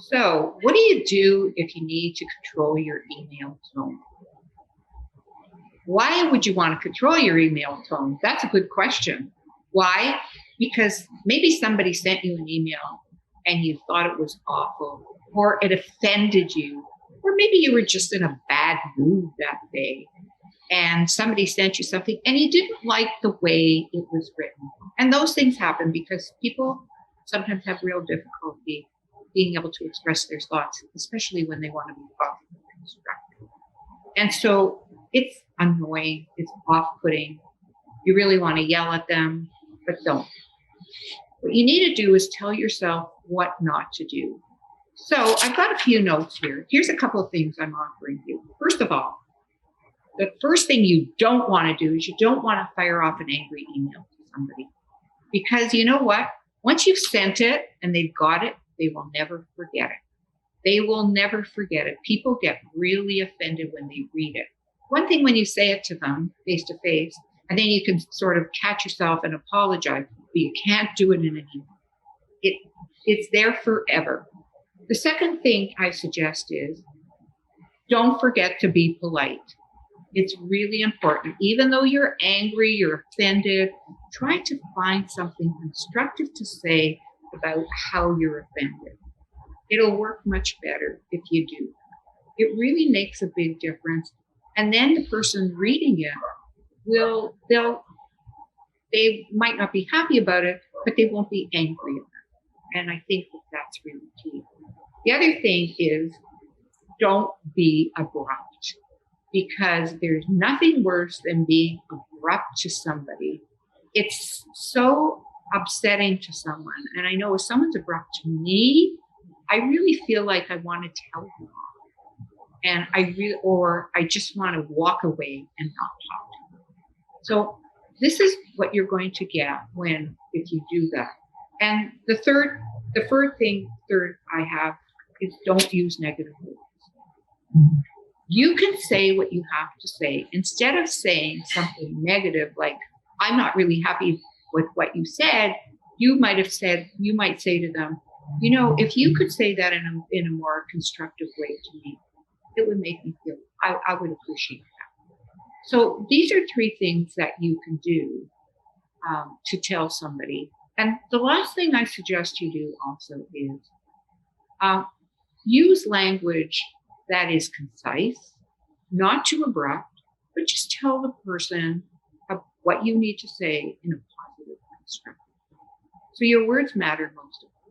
So, what do you do if you need to control your email tone? Why would you want to control your email tone? That's a good question. Why? Because maybe somebody sent you an email and you thought it was awful, or it offended you, or maybe you were just in a bad mood that day and somebody sent you something and you didn't like the way it was written. And those things happen because people sometimes have real difficulty being able to express their thoughts, especially when they want to be positive and constructive. And so it's annoying, it's off putting. You really want to yell at them, but don't. What you need to do is tell yourself what not to do. So I've got a few notes here. Here's a couple of things I'm offering you. First of all, the first thing you don't want to do is you don't want to fire off an angry email to somebody. Because you know what? Once you've sent it and they've got it, they will never forget it. They will never forget it. People get really offended when they read it. One thing when you say it to them face to face, and then you can sort of catch yourself and apologize, but you can't do it in an email. It's there forever. The second thing I suggest is don't forget to be polite. It's really important. Even though you're angry, you're offended, try to find something constructive to say about how you're offended. It'll work much better if you do. It really makes a big difference. And then the person reading it they might not be happy about it, but they won't be angry about it. And I think that that's really key. The other thing is don't be abrupt, because there's nothing worse than being abrupt to somebody. It's so upsetting to someone. And I know if someone's abrupt to me, I really feel like I want to tell them off. And I just want to walk away and not talk to them. So this is what you're going to get if you do that. And the third I have is don't use negative words. You can say what you have to say. Instead of saying something negative like, I'm not really happy with what you said, you might say to them, if you could say that in a more constructive way to me, it would make me feel, I would appreciate that. So these are three things that you can do to tell somebody. And the last thing I suggest you do also is use language that is concise, not too abrupt, but just tell the person what you need to say in a positive, constructive way. So your words matter most of all.